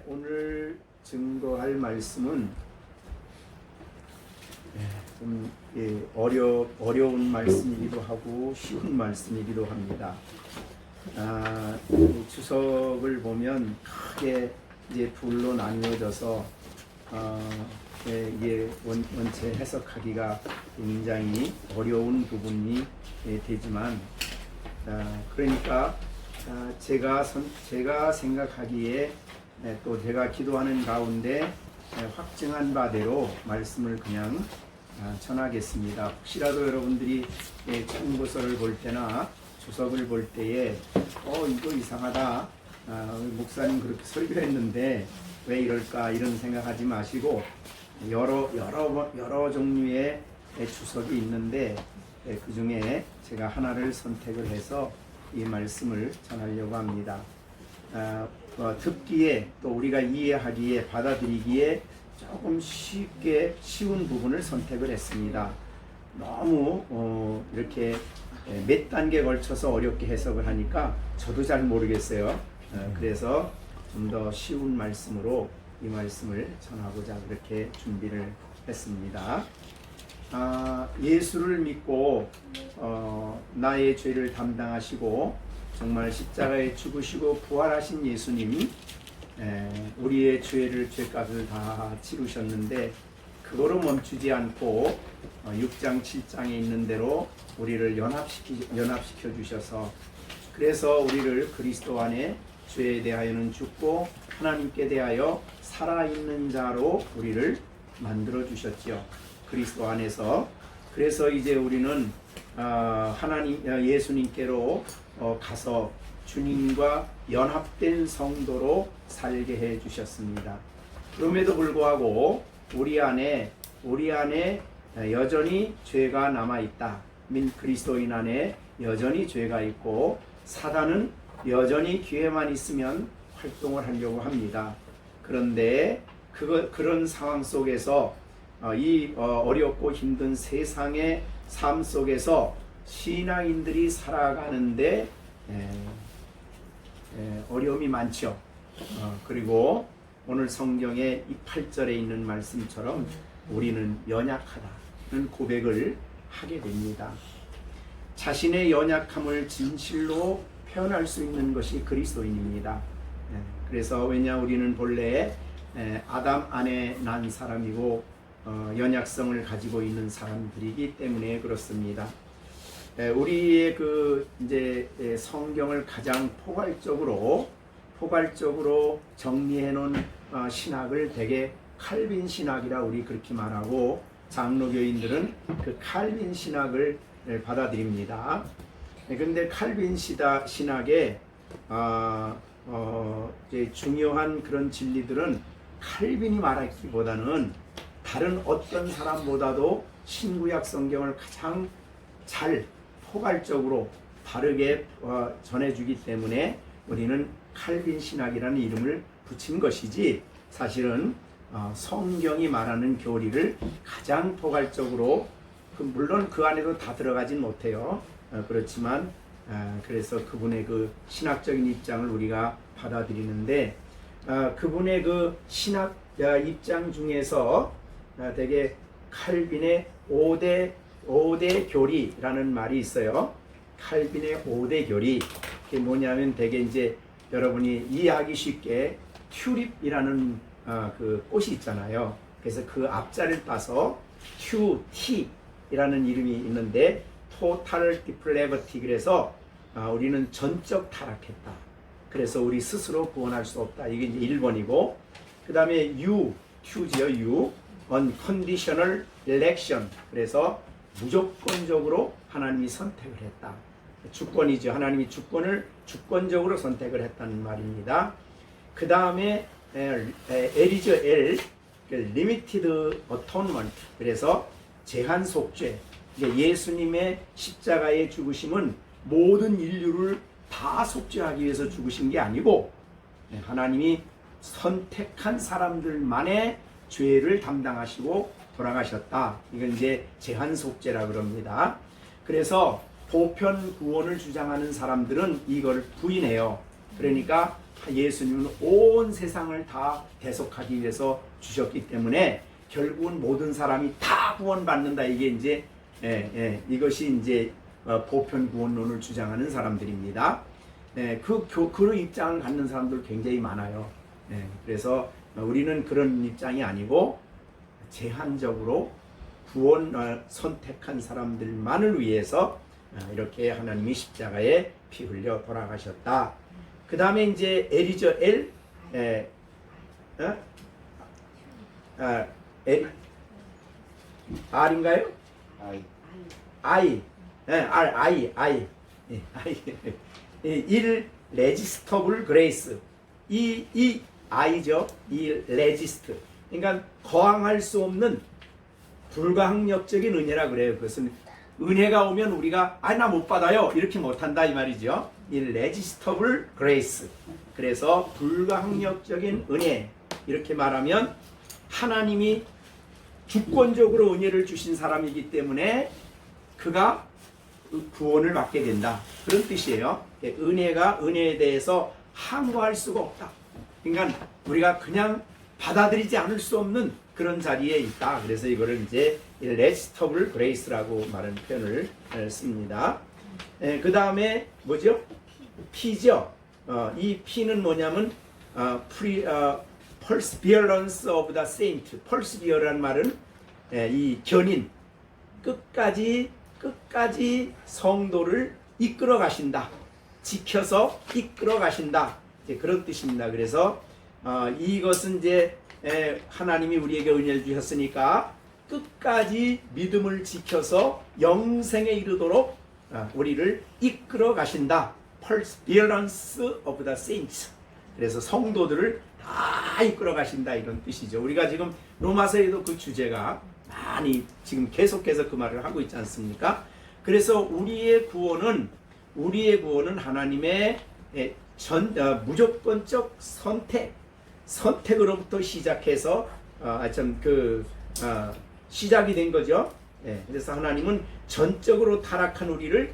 오늘 증거할 말씀은 좀 어려운 말씀이기도 하고 쉬운 말씀이기도 합니다. 주석을 보면 크게 이제 둘로 나뉘어져서 이게 원체 해석하기가 굉장히 어려운 부분이 되지만, 그러니까 제가 생각하기에 또 제가 기도하는 가운데 확증한 바대로 말씀을 그냥 전하겠습니다. 혹시라도 여러분들이 참고서를 볼 때나 주석을 볼 때에 이거 이상하다, 목사님 그렇게 설교했는데 왜 이럴까 이런 생각하지 마시고, 여러 종류의 주석이 있는데 그 중에 제가 하나를 선택을 해서 이 말씀을 전하려고 합니다. 듣기에 또 우리가 이해하기에 받아들이기에 조금 쉬운 부분을 선택을 했습니다. 너무 이렇게 몇 단계 걸쳐서 어렵게 해석을 하니까 저도 잘 모르겠어요. 그래서 좀 더 쉬운 말씀으로 이 말씀을 전하고자 그렇게 준비를 했습니다. 예수를 믿고 나의 죄를 담당하시고 정말 십자가에 죽으시고 부활하신 예수님이 우리의 죄값을 다 치르셨는데, 그거로 멈추지 않고 6장 7장에 있는 대로 우리를 연합시켜 주셔서, 그래서 우리를 그리스도 안에 죄에 대하여는 죽고 하나님께 대하여 살아있는 자로 우리를 만들어 주셨죠. 그리스도 안에서. 그래서 이제 우리는 예수님께로 가서 주님과 연합된 성도로 살게 해 주셨습니다. 그럼에도 불구하고 우리 안에 여전히 죄가 남아 있다. 그리스도인 안에 여전히 죄가 있고 사단은 여전히 기회만 있으면 활동을 하려고 합니다. 그런데 그런 상황 속에서 이 어렵고 힘든 세상의 삶 속에서 신앙인들이 살아가는데 어려움이 많죠. 그리고 오늘 성경의 이 8절에 있는 말씀처럼 우리는 연약하다는 고백을 하게 됩니다. 자신의 연약함을 진실로 표현할 수 있는 것이 그리스도인입니다. 그래서 우리는 본래 아담 안에 난 사람이고 연약성을 가지고 있는 사람들이기 때문에 그렇습니다. 우리의 이제 성경을 가장 포괄적으로 정리해 놓은 신학을 대개 칼빈 신학이라 우리 그렇게 말하고, 장로교인들은 그 칼빈 신학을 받아들입니다. 그런데 칼빈 신학의 이제 중요한 그런 진리들은 칼빈이 말하기보다는 다른 어떤 사람보다도 신구약 성경을 가장 잘 포괄적으로 바르게 전해주기 때문에 우리는 칼빈 신학이라는 이름을 붙인 것이지, 사실은 성경이 말하는 교리를 가장 포괄적으로, 물론 그 안에도 다 들어가진 못해요. 그렇지만 그래서 그분의 그 신학적인 입장을 우리가 받아들이는데, 그분의 그 신학 입장 중에서 되게 칼빈의 5대 교리라는 말이 있어요. 칼빈의 5대 교리. 그게 뭐냐면 되게 이제 여러분이 이해하기 쉽게 튤립이라는 그 꽃이 있잖아요. 그래서 그 앞자를 따서 QT이라는 이름이 있는데, Total Depravity. 그래서 우리는 전적 타락했다. 그래서 우리 스스로 구원할 수 없다. 이게 이제 1번이고, 그 다음에 Q지요. Unconditional Election. 그래서 무조건적으로 하나님이 선택을 했다. 주권이죠. 하나님이 주권적으로 선택을 했다는 말입니다. 그 다음에 L이죠. L. Limited Atonement. 그래서 제한 속죄. 예수님의 십자가의 죽으심은 모든 인류를 다 속죄하기 위해서 죽으신 게 아니고, 하나님이 선택한 사람들만의 죄를 담당하시고 돌아가셨다. 이건 이제 제한 속죄라 그럽니다. 그래서 보편 구원을 주장하는 사람들은 이걸 부인해요. 그러니까 예수님은 온 세상을 다 대속하기 위해서 주셨기 때문에 결국은 모든 사람이 다 구원받는다. 이게 이제 이것이 이제 보편 구원론을 주장하는 사람들입니다. 그 입장을 갖는 사람들 굉장히 많아요. 그래서 우리는 그런 입장이 아니고 제한적으로 구원 선택한 사람들만을 위해서 이렇게 하나님이 십자가에 피 흘려 돌아가셨다. 그 다음에 이제 R인가요? I. irresistible grace. 이 I죠. irresist. 그러니까 거항할 수 없는 불가항력적인 은혜라 그래요. 그것은 은혜가 오면 우리가 나 못 받아요 이렇게 못한다 이 말이죠. irresistible grace. 그래서 불가항력적인 은혜 이렇게 말하면 하나님이 주권적으로 은혜를 주신 사람이기 때문에 그가 구원을 받게 된다. 그런 뜻이에요. 은혜에 대해서 항거할 수가 없다. 그러니까 우리가 그냥 받아들이지 않을 수 없는 그런 자리에 있다. 그래서 이거를 이제 irresistible grace라고 말하는 표현을 씁니다. 그 다음에 뭐죠? P죠. 이 P는 뭐냐면 perseverance of the saint. persevere라는 말은 이 견인, 끝까지 성도를 이끌어 가신다. 지켜서 이끌어 가신다. 그런 뜻입니다. 그래서 이것은 이제 하나님이 우리에게 은혜를 주셨으니까 끝까지 믿음을 지켜서 영생에 이르도록 우리를 이끌어 가신다. perseverance of the saints. 그래서 성도들을 다 이끌어 가신다 이런 뜻이죠. 우리가 지금 로마서에도 그 주제가 많이 지금 계속해서 그 말을 하고 있지 않습니까? 그래서 우리의 구원은 하나님의 무조건적 선택으로부터 시작해서 시작이 된 거죠. 그래서 하나님은 전적으로 타락한 우리를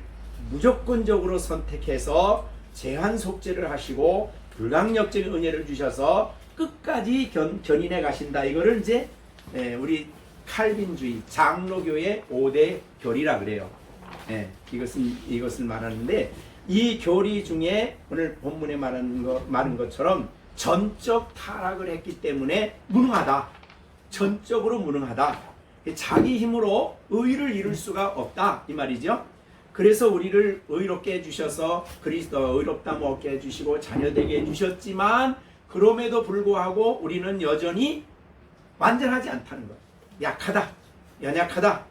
무조건적으로 선택해서 제한 속죄를 하시고 불강력적인 은혜를 주셔서 끝까지 견인해 가신다. 이거를 이제 우리 칼빈주의 장로교의 5대 교리라 그래요. 이것을 말하는데 이 교리 중에 오늘 본문에 말한 것처럼 전적 타락을 했기 때문에 무능하다. 전적으로 무능하다. 자기 힘으로 의를 이룰 수가 없다 이 말이죠. 그래서 우리를 의롭게 해주셔서 그리스도 의롭다 먹게 해주시고 자녀되게 해주셨지만 그럼에도 불구하고 우리는 여전히 완전하지 않다는 것. 약하다, 연약하다.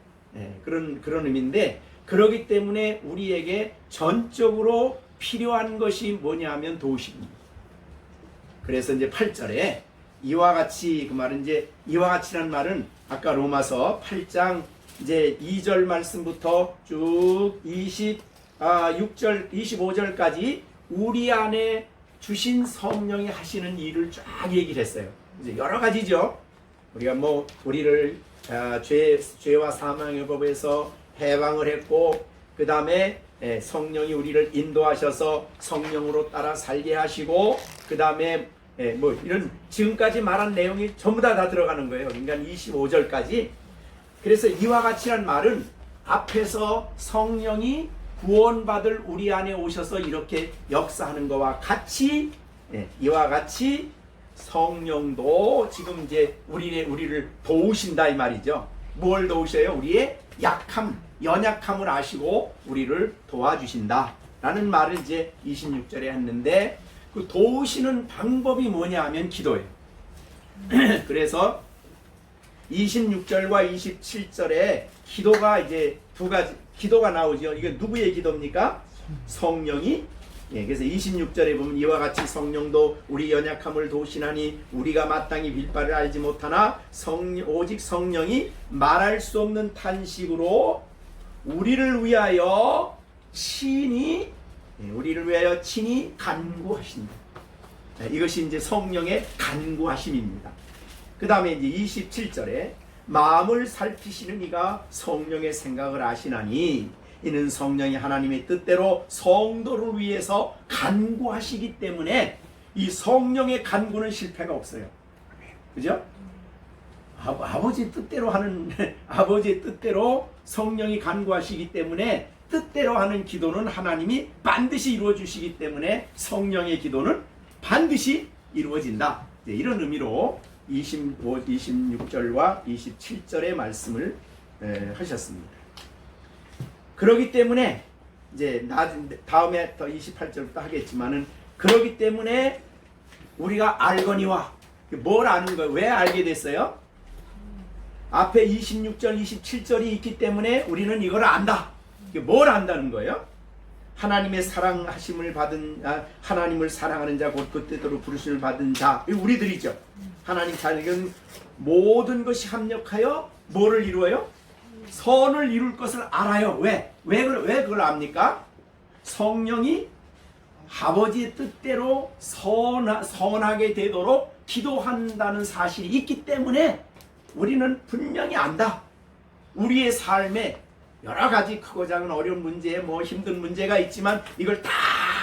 그런 의미인데 그렇기 때문에 우리에게 전적으로 필요한 것이 뭐냐면 도우십니다. 그래서 이제 8절에 이와 같이 그 말은 이제 이와 같이란 말은 아까 로마서 8장 이제 2절 말씀부터 쭉 6절 25절까지 우리 안에 주신 성령이 하시는 일을 쫙 얘기를 했어요. 이제 여러 가지죠. 우리가 우리를 죄와 사망의 법에서 해방을 했고 그 다음에 성령이 우리를 인도하셔서 성령으로 따라 살게 하시고 그 다음에 이런 지금까지 말한 내용이 전부 다 들어가는 거예요. 그러니까 25절까지. 그래서 이와 같이란 말은 앞에서 성령이 구원받을 우리 안에 오셔서 이렇게 역사하는 것과 같이 이와 같이 성령도 지금 이제 우리를 도우신다 이 말이죠. 뭘 도우셔요? 우리의 약함, 연약함을 아시고 우리를 도와주신다 라는 말을 이제 26절에 했는데 그 도우시는 방법이 뭐냐 하면 기도예요. 그래서 26절과 27절에 기도가 이제 두 가지 기도가 나오죠. 이게 누구의 기도입니까? 성령이. 그래서 26절에 보면 이와 같이 성령도 우리 연약함을 도우시나니 우리가 마땅히 빌 바를 알지 못하나 오직 성령이 말할 수 없는 탄식으로 우리를 위하여 친히 간구하신다. 이것이 이제 성령의 간구하심입니다. 그 다음에 이제 27절에 마음을 살피시는 이가 성령의 생각을 아시나니 이는 성령이 하나님의 뜻대로 성도를 위해서 간구하시기 때문에 이 성령의 간구는 실패가 없어요. 그죠? 아버지 뜻대로 하는 아버지의 뜻대로 성령이 간구하시기 때문에 뜻대로 하는 기도는 하나님이 반드시 이루어 주시기 때문에 성령의 기도는 반드시 이루어진다. 이런 의미로 26절과 27절의 말씀을 하셨습니다. 그렇기 때문에 이제 다음에 더 28절부터 하겠지만은, 그렇기 때문에 우리가 알거니와, 뭘 아는 거예요? 왜 알게 됐어요? 앞에 26절, 27절이 있기 때문에 우리는 이걸 안다. 뭘 안다는 거예요? 하나님의 사랑하심을 받은 하나님을 사랑하는 자, 곧 그 뜻대로 부르심을 받은 자, 우리들이죠. 하나님 자녀는 모든 것이 합력하여 뭐를 이루어요? 선을 이룰 것을 알아요. 왜 그걸 압니까? 성령이 아버지의 뜻대로 선하게 되도록 기도한다는 사실이 있기 때문에 우리는 분명히 안다. 우리의 삶에 여러 가지 크고 작은 어려운 문제, 힘든 문제가 있지만 이걸 다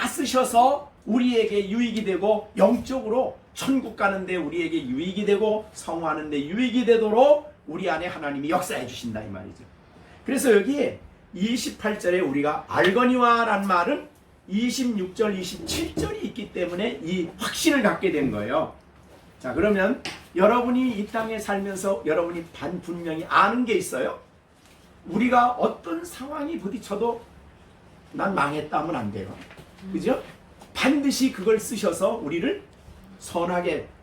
쓰셔서 우리에게 유익이 되고, 영적으로 천국 가는데 우리에게 유익이 되고, 성화하는데 유익이 되도록 우리 안에 하나님이 역사해 주신다, 이 말이죠. 그래서 여기 28절에 우리가 알거니와 란 말은 26절, 27절이 있기 때문에 이 확신을 갖게 된 거예요. 자, 그러면 여러분이 이 땅에 살면서 여러분이 분명히 아는 게 있어요. 우리가 어떤 상황이 부딪혀도 난 망했다 하면 안 돼요. 그죠? 반드시 그걸 쓰셔서 우리를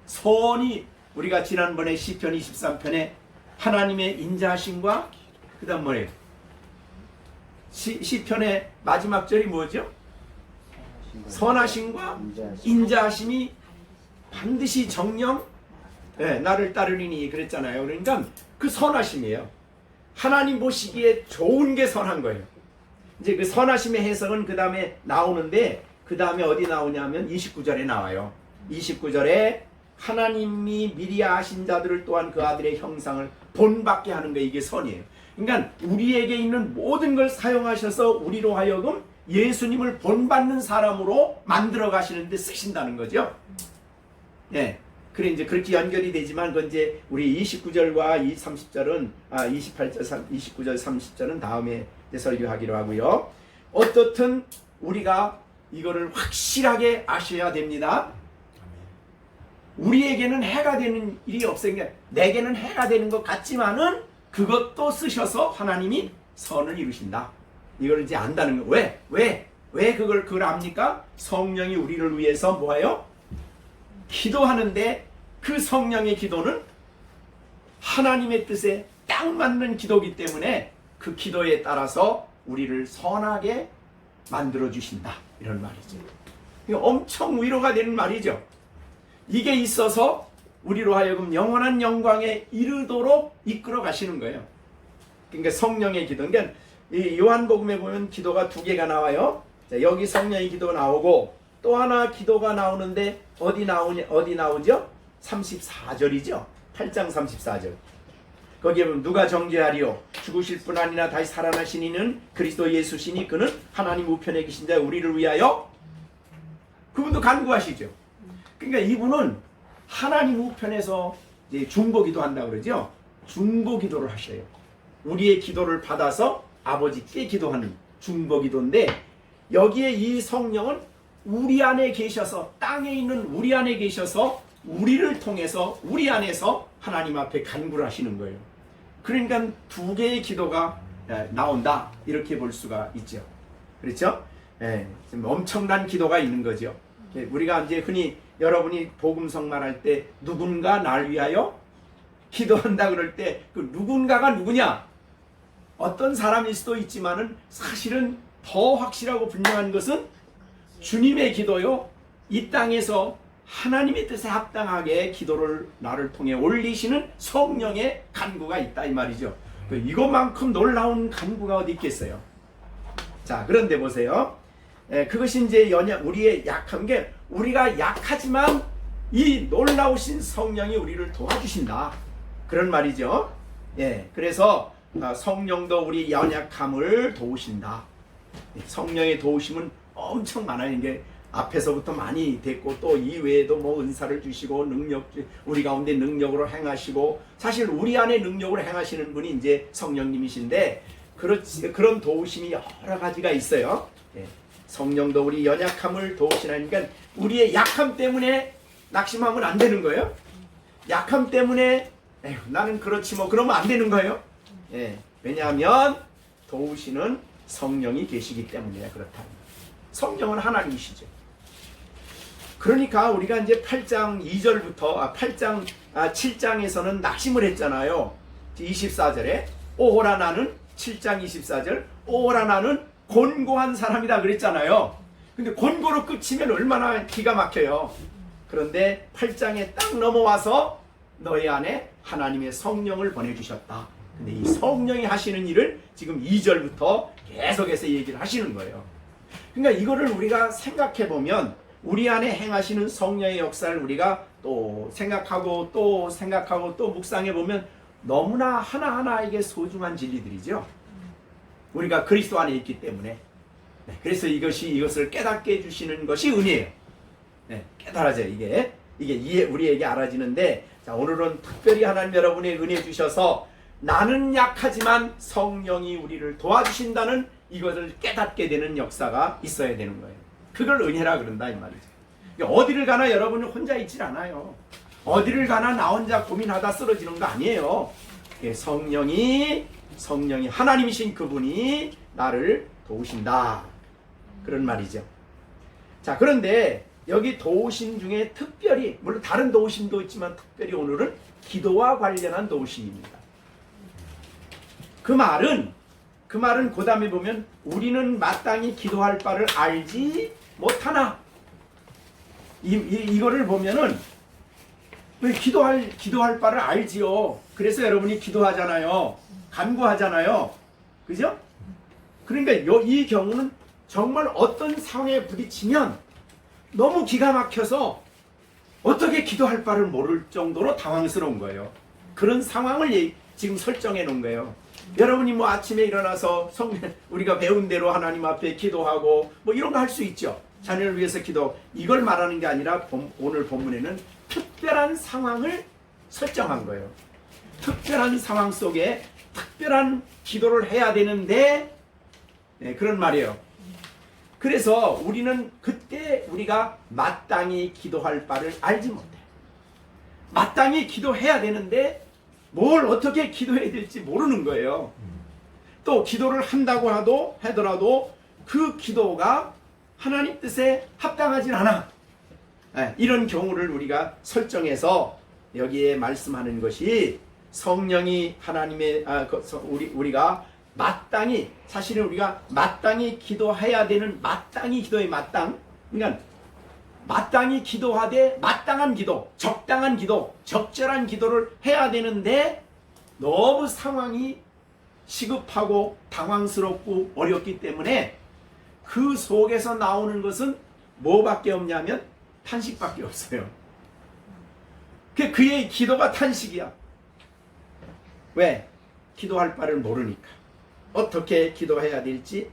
선이, 우리가 지난번에 시편 23편에 하나님의 인자하심과 그 다음 뭐예요? 시편의 마지막 절이 뭐죠? 선하심과 인자하심이 반드시 정령 나를 따르리니 그랬잖아요. 그러니까 그 선하심이에요. 하나님 보시기에 좋은 게 선한 거예요. 이제 그 선하심의 해석은 그 다음에 나오는데, 그 다음에 어디 나오냐면 29절에 나와요. 29절에 하나님이 미리 아신 자들을 또한 그 아들의 형상을 본받게 하는 거, 이게 선이에요. 그러니까 우리에게 있는 모든 걸 사용하셔서 우리로 하여금 예수님을 본받는 사람으로 만들어 가시는데 쓰신다는 거죠. 네. 그래 이제 그렇게 연결이 되지만, 그 이제 우리 29절과 30절은 29절 30절은 다음에 이제 설교하기로 하고요. 어떻든 우리가 이거를 확실하게 아셔야 됩니다. 우리에게는 해가 되는 일이 없어요. 그러니까 내게는 해가 되는 것 같지만은 그것도 쓰셔서 하나님이 선을 이루신다. 이걸 이제 안다는 거예요. 왜 그걸 압니까? 성령이 우리를 위해서 뭐예요? 기도하는데 그 성령의 기도는 하나님의 뜻에 딱 맞는 기도이기 때문에 그 기도에 따라서 우리를 선하게 만들어 주신다, 이런 말이죠. 이거 엄청 위로가 되는 말이죠. 이게 있어서 우리로 하여금 영원한 영광에 이르도록 이끌어 가시는 거예요. 그러니까 성령의 기도. 그러니까 이 요한복음에 보면 기도가 두 개가 나와요. 자, 여기 성령의 기도 나오고 또 하나 기도가 나오는데 어디 나오죠? 34절이죠. 8장 34절. 거기에 보면 누가 정죄하리요? 죽으실 뿐 아니라 다시 살아나신 이는 그리스도 예수시니 그는 하나님 우편에 계신 자 우리를 위하여, 그분도 간구하시죠. 그러니까 이분은 하나님 우편에서 이제 중보기도 한다고 그러죠. 중보기도를 하셔요. 우리의 기도를 받아서 아버지께 기도하는 중보기도인데, 여기에 이 성령은 우리 안에 계셔서, 땅에 있는 우리 안에 계셔서 우리를 통해서 우리 안에서 하나님 앞에 간구를 하시는 거예요. 그러니까 두 개의 기도가 나온다, 이렇게 볼 수가 있죠. 그렇죠? 엄청난 기도가 있는 거죠. 우리가 이제 흔히 여러분이 복음성 말할 때 누군가 날 위하여 기도한다 그럴 때 그 누군가가 누구냐? 어떤 사람일 수도 있지만은 사실은 더 확실하고 분명한 것은 주님의 기도요. 이 땅에서 하나님의 뜻에 합당하게 기도를 나를 통해 올리시는 성령의 간구가 있다, 이 말이죠. 이것만큼 놀라운 간구가 어디 있겠어요. 자, 그런데 보세요. 그것이 이제 우리의 약한 게, 우리가 약하지만 이 놀라우신 성령이 우리를 도와주신다, 그런 말이죠. 그래서 성령도 우리 연약함을 도우신다. 성령의 도우심은 엄청 많아요. 이게 앞에서부터 많이 됐고 또 이외에도 뭐 은사를 주시고 우리 가운데 능력으로 행하시고 사실 우리 안에 능력으로 행하시는 분이 이제 성령님이신데 그런 도우심이 여러 가지가 있어요. 예. 성령도 우리 연약함을 도우시나니까 우리의 약함 때문에 낙심하면 안 되는 거예요. 약함 때문에 에휴, 나는 그렇지 뭐 그러면 안 되는 거예요. 예. 왜냐하면 도우시는 성령이 계시기 때문에 그렇다. 성령은 하나님이시죠. 그러니까 우리가 이제 8장 2절부터 7장에서는 낙심을 했잖아요. 24절에 오호라 나는 7장 24절 오호라 나는 곤고한 사람이다 그랬잖아요. 근데 곤고로 끝이면 얼마나 기가 막혀요. 그런데 8장에 딱 넘어와서 너희 안에 하나님의 성령을 보내주셨다. 근데 이 성령이 하시는 일을 지금 2절부터 계속해서 얘기를 하시는 거예요. 그러니까 이거를 우리가 생각해 보면 우리 안에 행하시는 성령의 역사를 우리가 또 생각하고 또 묵상해 보면 너무나 하나하나 이게 소중한 진리들이죠. 우리가 그리스도 안에 있기 때문에. 네, 그래서 이것을 깨닫게 해주시는 것이 은혜예요. 네, 깨달아져요. 이게 우리에게 알아지는데, 자, 오늘은 특별히 하나님 여러분의 은혜 주셔서 나는 약하지만 성령이 우리를 도와주신다는 이것을 깨닫게 되는 역사가 있어야 되는 거예요. 그걸 은혜라 그런다 이 말이죠. 어디를 가나 여러분은 혼자 있질 않아요. 어디를 가나 나 혼자 고민하다 쓰러지는 거 아니에요. 성령이 하나님이신 그분이 나를 도우신다 그런 말이죠. 자, 그런데 여기 도우심 중에 특별히 물론 다른 도우심도 있지만 특별히 오늘은 기도와 관련한 도우심입니다. 그 말은 그 다음에 보면 우리는 마땅히 기도할 바를 알지 못하나 이거를 보면은 왜 기도할 바를 알지요. 그래서 여러분이 기도하잖아요. 간구하잖아요. 그죠? 그러니까 이 경우는 정말 어떤 상황에 부딪히면 너무 기가 막혀서 어떻게 기도할 바를 모를 정도로 당황스러운 거예요. 그런 상황을 지금 설정해 놓은 거예요. 여러분이 뭐 아침에 일어나서 우리가 배운 대로 하나님 앞에 기도하고 뭐 이런 거 할 수 있죠. 자녀를 위해서 기도. 이걸 말하는 게 아니라 오늘 본문에는 특별한 상황을 설정한 거예요. 특별한 상황 속에 특별한 기도를 해야 되는데 그런 말이에요. 그래서 우리는 그때 우리가 마땅히 기도할 바를 알지 못해. 마땅히 기도해야 되는데 뭘 어떻게 기도해야 될지 모르는 거예요. 또 기도를 한다고 하더라도 그 기도가 하나님 뜻에 합당하진 않아. 이런 경우를 우리가 설정해서 여기에 말씀하는 것이 성령이 하나님의 우리가 마땅히 사실은 우리가 마땅히 기도해야 되는 마땅히 기도의 마땅 그러니까 마땅히 기도하되 마땅한 기도, 적당한 기도, 적절한 기도를 해야 되는데 너무 상황이 시급하고 당황스럽고 어렵기 때문에 그 속에서 나오는 것은 뭐밖에 없냐면 탄식밖에 없어요. 그의 기도가 탄식이야. 왜? 기도할 바를 모르니까. 어떻게 기도해야 될지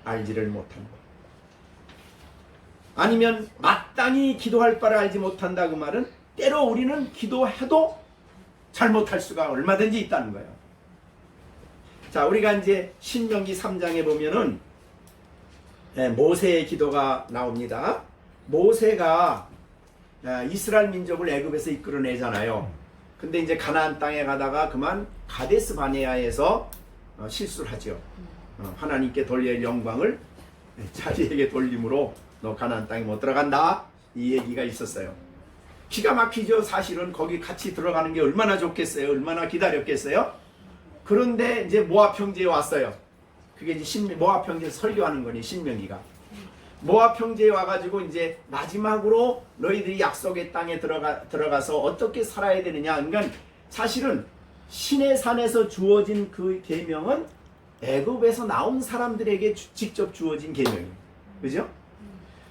알지를 못한 것. 아니면 마땅히 기도할 바를 알지 못한다 그 말은 때로 우리는 기도해도 잘못할 수가 얼마든지 있다는 거예요. 자, 우리가 이제 신명기 3장에 보면은 모세의 기도가 나옵니다. 모세가 이스라엘 민족을 애굽에서 이끌어내잖아요. 근데 이제 가나안 땅에 가다가 그만 가데스 바네아에서 실수를 하죠. 하나님께 돌릴 영광을 자기에게 돌림으로 너 가나안 땅에 못 들어간다 이 얘기가 있었어요. 기가 막히죠. 사실은 거기 같이 들어가는 게 얼마나 좋겠어요. 얼마나 기다렸겠어요. 그런데 이제 모압 형제에 왔어요. 그게 이제 모압 형제 설교하는 거니 신명기가. 모압 형제에 와가지고 이제 마지막으로 너희들이 약속의 땅에 들어가서 어떻게 살아야 되느냐. 그러니까 사실은 시내산에서 주어진 그 계명은 애굽에서 나온 사람들에게 직접 주어진 계명이에요. 그죠?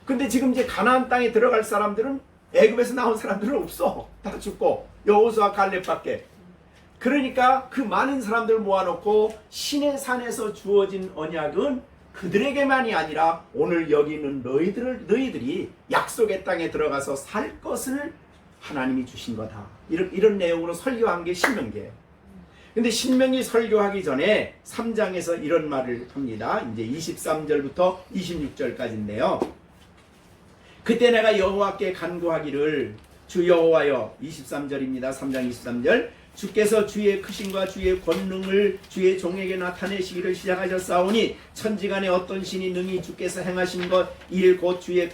근데 지금 이제 가나안 땅에 들어갈 사람들은 애굽에서 나온 사람들은 없어. 다 죽고 여호수아 갈렙밖에. 그러니까 그 많은 사람들을 모아놓고 시내산에서 주어진 언약은 그들에게만이 아니라 오늘 여기 있는 너희들이 약속의 땅에 들어가서 살 것을 하나님이 주신 거다. 이런 내용으로 설교한 게 신명기예요. 근데 신명기 설교하기 전에 3장에서 이런 말을 합니다. 이제 23절부터 26절까지인데요. 그때 내가 여호와께 간구하기를 주 여호와여, 23절입니다. 3장 23절. 주께서 주의 크심과 주의 권능을 주의 종에게 나타내시기를 시작하셨사오니 천지간에 어떤 신이 능히 주께서 행하신 것 일 곧 주의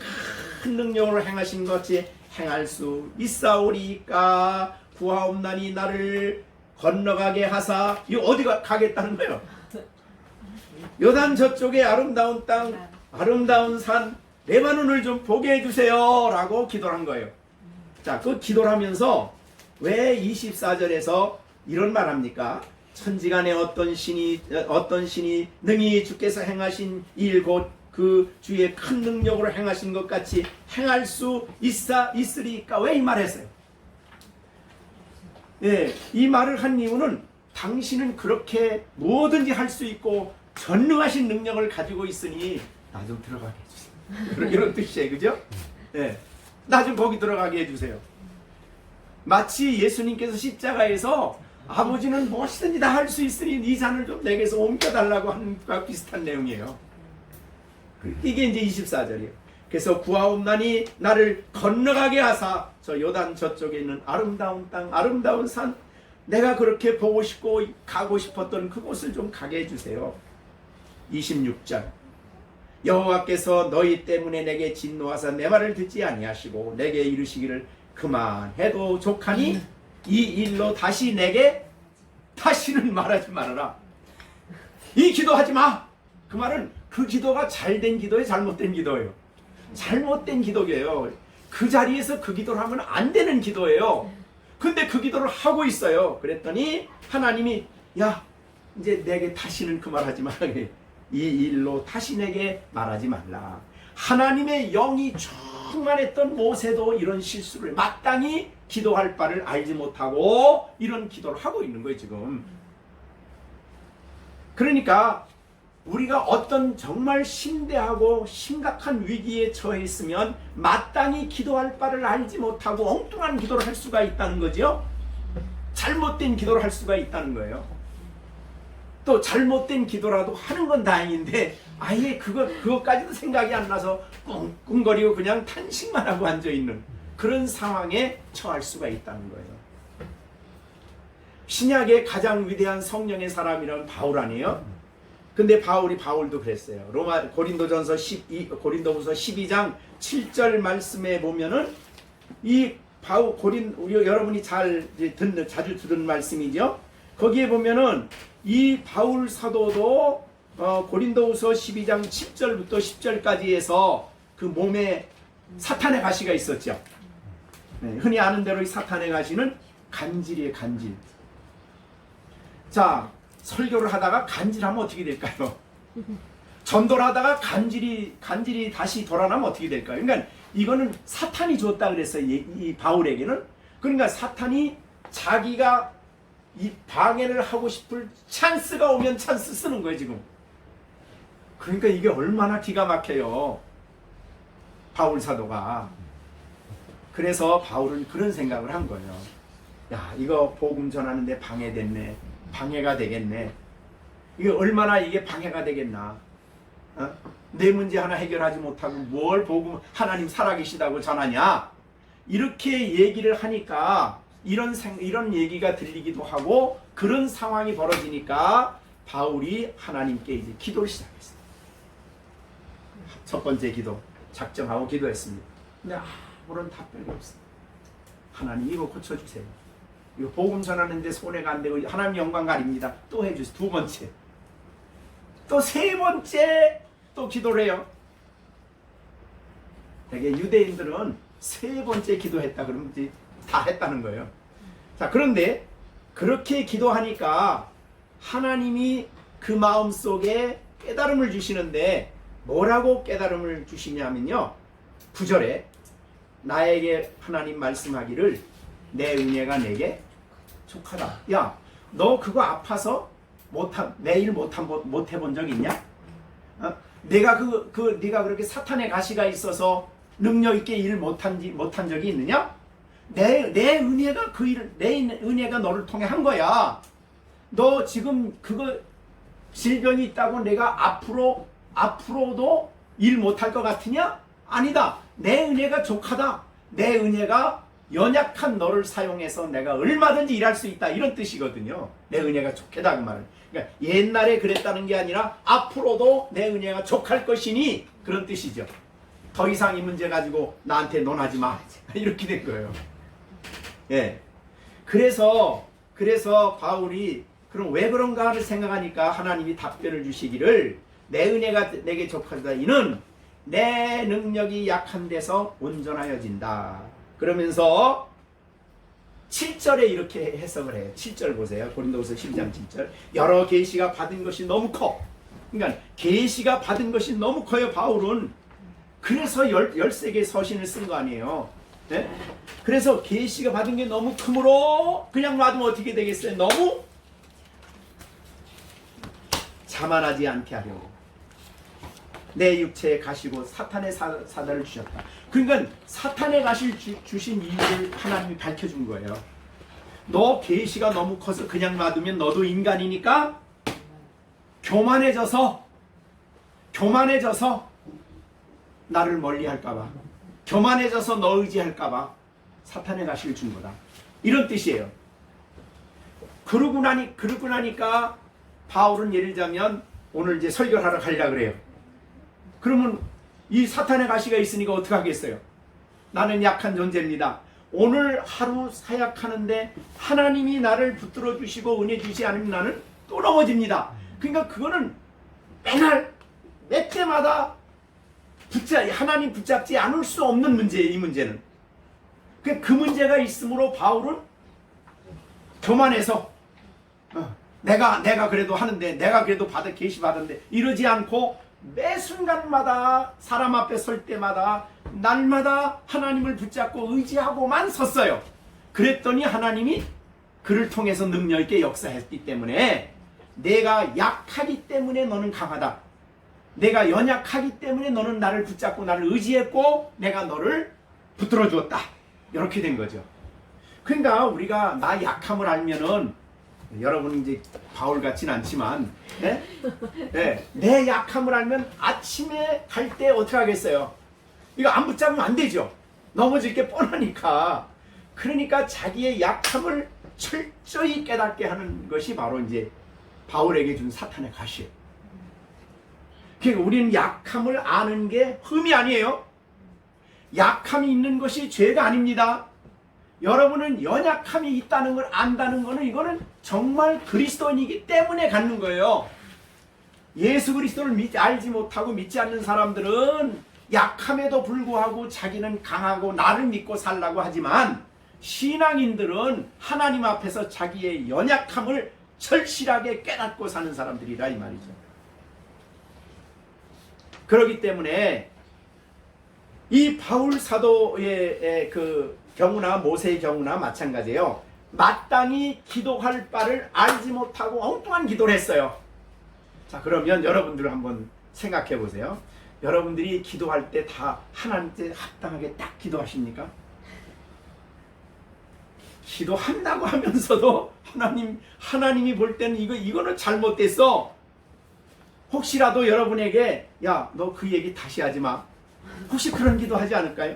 큰 능력으로 행하신 것이 행할 수 있사오리까. 구하옵나니 나를 건너가게 하사. 이거 어디가 가겠다는 거예요? 요단 저쪽에 아름다운 땅, 아름다운 산 레바논을 좀 보게 해주세요 라고 기도를 한 거예요. 자, 그 기도를 하면서 왜 24절에서 이런 말 합니까? 천지간에 어떤 신이 능히 주께서 행하신 일 곧 그 주의 큰 능력으로 행하신 것 같이 행할 수 있으리까. 왜 이 말을 했어요? 예, 이 말을 한 이유는 당신은 그렇게 뭐든지 할 수 있고 전능하신 능력을 가지고 있으니 나 좀 들어가게 해주세요. 이런 뜻이에요. 그죠? 예, 나 좀 거기 들어가게 해주세요. 마치 예수님께서 십자가에서 아버지는 무엇이든지 다 할 수 있으니 이 잔을 좀 내게서 옮겨달라고 하는 것과 비슷한 내용이에요. 이게 이제 24절이에요. 그래서 구하옵나니 나를 건너가게 하사 저 요단 저쪽에 있는 아름다운 땅, 아름다운 산, 내가 그렇게 보고 싶고 가고 싶었던 그곳을 좀 가게 해주세요. 26절. 여호와께서 너희 때문에 내게 진노하사 내 말을 듣지 아니하시고 내게 이르시기를 그만해도 족하니 이 일로 다시 내게 다시는 말하지 말아라. 이 기도하지 마. 그 말은 그 기도가 잘된 기도예요, 잘못된 기도예요? 잘못된 기도예요. 그 자리에서 그 기도를 하면 안 되는 기도예요. 근데 그 기도를 하고 있어요. 그랬더니 하나님이 야, 이제 내게 다시는 그 말 하지 말라. 이 일로 다시 내게 말하지 말라. 하나님의 영이 충만했던 모세도 이런 실수를 마땅히 기도할 바를 알지 못하고 이런 기도를 하고 있는 거예요, 지금. 그러니까 우리가 어떤 정말 심대하고 심각한 위기에 처해 있으면 마땅히 기도할 바를 알지 못하고 엉뚱한 기도를 할 수가 있다는 거죠. 잘못된 기도를 할 수가 있다는 거예요. 또 잘못된 기도라도 하는 건 다행인데 아예 그것까지도 생각이 안 나서 꿍꿍거리고 그냥 탄식만 하고 앉아있는 그런 상황에 처할 수가 있다는 거예요. 신약의 가장 위대한 성령의 사람이란 바울 아니에요? 근데 바울도 그랬어요. 고린도전서 고린도후서 12장 7절 말씀에 보면은 이 여러분이 자주 듣는 말씀이죠. 거기에 보면은 이 바울 사도도 고린도후서 12장 10절부터 10절까지 해서 그 몸에 사탄의 가시가 있었죠. 네, 흔히 아는 대로 이 사탄의 가시는 간질이에요, 간질. 자, 설교를 하다가 간질하면 어떻게 될까요? 전도를 하다가 간질이 다시 돌아나면 어떻게 될까요? 그러니까 이거는 사탄이 줬다 그랬어요, 이 바울에게는. 그러니까 사탄이 자기가 이 방해를 하고 싶을 찬스가 오면 찬스 쓰는 거예요, 지금. 그러니까 이게 얼마나 기가 막혀요, 바울 사도가. 그래서 바울은 그런 생각을 한 거예요. 야, 이거 복음 전하는데 방해됐네. 방해가 되겠네. 이게 얼마나 이게 방해가 되겠나. 내 문제 하나 해결하지 못하고 뭘 복음 하나님 살아계시다고 전하냐. 이렇게 얘기를 하니까 이런 얘기가 들리기도 하고 그런 상황이 벌어지니까 바울이 하나님께 이제 기도를 시작했어요. 첫 번째 기도 작정하고 기도했습니다. 근데 아무런 답변이 없습니다. 하나님 이거 고쳐주세요. 이거 복음 전하는데 손해가 안 되고 하나님 영광 가립니다. 또 해주세요. 두 번째, 또 세 번째 또 기도를 해요. 되게 유대인들은 세 번째 기도했다 그러면 다 했다는 거예요. 자, 그런데 그렇게 기도하니까 하나님이 그 마음속에 깨달음을 주시는데 뭐라고 깨달음을 주시냐면요, 9절에 나에게 하나님 말씀하기를 내 은혜가 내게 족하다. 야, 너 그거 아파서 못 해본 적 있냐? 내가 네가 그렇게 사탄의 가시가 있어서 능력 있게 일을 못한 적이 있느냐? 내 은혜가 내 은혜가 너를 통해 한 거야. 너 지금 그거 질병이 있다고 내가 앞으로도 일 못할 것 같으냐? 아니다. 내 은혜가 족하다. 내 은혜가 연약한 너를 사용해서 내가 얼마든지 일할 수 있다. 이런 뜻이거든요. 내 은혜가 족하다 그 말은. 그러니까 옛날에 그랬다는 게 아니라 앞으로도 내 은혜가 족할 것이니 그런 뜻이죠. 더 이상 이 문제 가지고 나한테 논하지 마. 이렇게 된 거예요. 예. 그래서 바울이 그럼 왜 그런가를 생각하니까 하나님이 답변을 주시기를 내 은혜가 내게 족하다. 이는 내 능력이 약한 데서 온전하여진다. 그러면서 7절에 이렇게 해석을 해요. 7절 보세요. 고린도후서 12장 7절. 여러 계시가 받은 것이 너무 커. 그러니까 계시가 받은 것이 너무 커요. 바울은. 그래서 13개의 서신을 쓴 거 아니에요. 네? 그래서 계시가 받은 게 너무 크므로 그냥 놔두면 어떻게 되겠어요? 너무 자만하지 않게 하려고 내 육체에 가시고 사탄의 사다를 주셨다. 그러니까 사탄의 가시를 주신 이유를 하나님이 밝혀준 거예요. 너 계시가 너무 커서 그냥 놔두면 너도 인간이니까 교만해져서 나를 멀리할까봐, 교만해져서 너 의지할까봐 사탄의 가시를 준 거다. 이런 뜻이에요. 그러고 나니까 바울은 예를 들자면 오늘 이제 설교를 하러 가려고 그래요. 그러면 이 사탄의 가시가 있으니까 어떻게 하겠어요? 나는 약한 존재입니다. 오늘 하루 사역하는데 하나님이 나를 붙들어 주시고 은혜 주시지 않으면 나는 또 넘어집니다. 그러니까 그거는 맨날 몇 때마다 하나님 붙잡지 않을 수 없는 문제예요. 이 문제는. 그 문제가 있으므로 바울은 교만해서 내가 그래도 하는데, 내가 그래도 계시 받았는데 이러지 않고 매 순간마다 사람 앞에 설 때마다 날마다 하나님을 붙잡고 의지하고만 섰어요. 그랬더니 하나님이 그를 통해서 능력 있게 역사했기 때문에 내가 약하기 때문에 너는 강하다. 내가 연약하기 때문에 너는 나를 붙잡고 나를 의지했고 내가 너를 붙들어 주었다. 이렇게 된 거죠. 그러니까 우리가 나 약함을 알면은, 여러분 이제 바울 같지는 않지만, 내 약함을 알면 아침에 갈 때 어떻게 하겠어요? 이거 안 붙잡으면 안 되죠. 넘어질 게 뻔하니까. 그러니까 자기의 약함을 철저히 깨닫게 하는 것이 바로 이제 바울에게 준 사탄의 가시예요. 그러니까 우리는 약함을 아는 게 흠이 아니에요. 약함이 있는 것이 죄가 아닙니다. 여러분은 연약함이 있다는 걸 안다는 거는 이거는 정말 그리스도인이기 때문에 갖는 거예요. 예수 그리스도를 알지 못하고 믿지 않는 사람들은 약함에도 불구하고 자기는 강하고 나를 믿고 살라고 하지만, 신앙인들은 하나님 앞에서 자기의 연약함을 절실하게 깨닫고 사는 사람들이라 이 말이죠. 그렇기 때문에 이 바울 사도의 그 경우나 모세의 경우나 마찬가지예요. 마땅히 기도할 바를 알지 못하고 엉뚱한 기도를 했어요. 자, 그러면 여러분들 한번 생각해 보세요. 여러분들이 기도할 때 다 하나님께 합당하게 딱 기도하십니까? 기도한다고 하면서도 하나님이 볼 때는 이거는 잘못됐어. 혹시라도 여러분에게 야, 너 그 얘기 다시 하지 마. 혹시 그런 기도 하지 않을까요?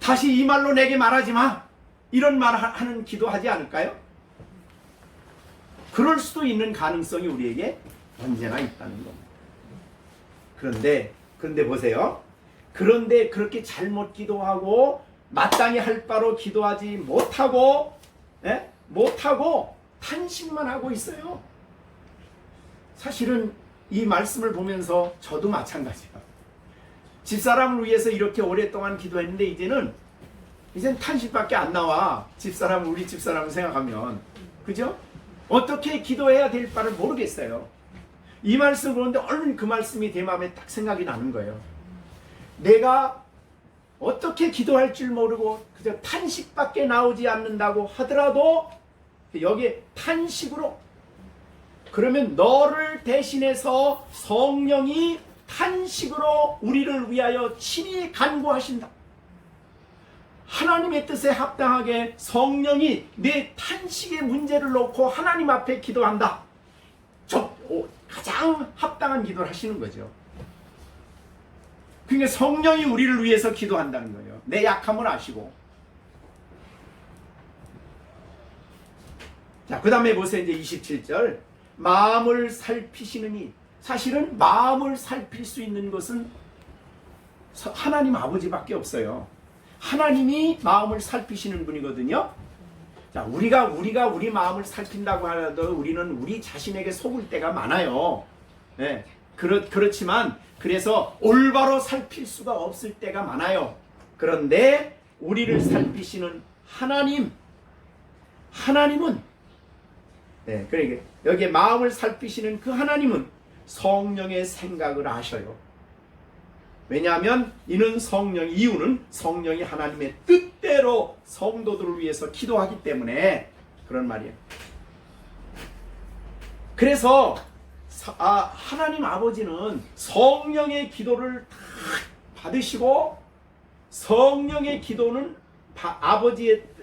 다시 이 말로 내게 말하지 마. 이런 말 하는 기도 하지 않을까요? 그럴 수도 있는 가능성이 우리에게 언제나 있다는 겁니다. 그런데 보세요. 그런데 그렇게 잘못 기도하고 마땅히 할 바로 기도하지 못하고 탄식만 하고 있어요. 사실은 이 말씀을 보면서 저도 마찬가지예요. 집사람을 위해서 이렇게 오랫동안 기도했는데 이제는 탄식밖에 안 나와. 우리 집사람을 생각하면. 그죠? 어떻게 기도해야 될 바를 모르겠어요. 이 말씀을 보는데 얼른 그 말씀이 내 마음에 딱 생각이 나는 거예요. 내가 어떻게 기도할 줄 모르고 그저 탄식밖에 나오지 않는다고 하더라도 여기에 탄식으로 그러면 너를 대신해서 성령이 탄식으로 우리를 위하여 친히 간구하신다. 하나님의 뜻에 합당하게 성령이 내 탄식의 문제를 놓고 하나님 앞에 기도한다. 가장 합당한 기도를 하시는 거죠. 그러니까 성령이 우리를 위해서 기도한다는 거예요. 내 약함을 아시고. 자, 그 다음에 보세요. 이제 27절. 마음을 살피시느니. 사실은 마음을 살필 수 있는 것은 하나님 아버지밖에 없어요. 하나님이 마음을 살피시는 분이거든요. 자, 우리가 우리 마음을 살핀다고 하더라도 우리는 우리 자신에게 속을 때가 많아요. 네, 그렇지만 그래서 올바로 살필 수가 없을 때가 많아요. 그런데 우리를 살피시는 하나님은 네, 그러니까 여기에 마음을 살피시는 그 하나님은 성령의 생각을 아셔요. 왜냐하면 이유는 성령이 하나님의 뜻대로 성도들을 위해서 기도하기 때문에 그런 말이에요. 그래서 하나님 아버지는 성령의 기도를 다 받으시고 성령의 기도는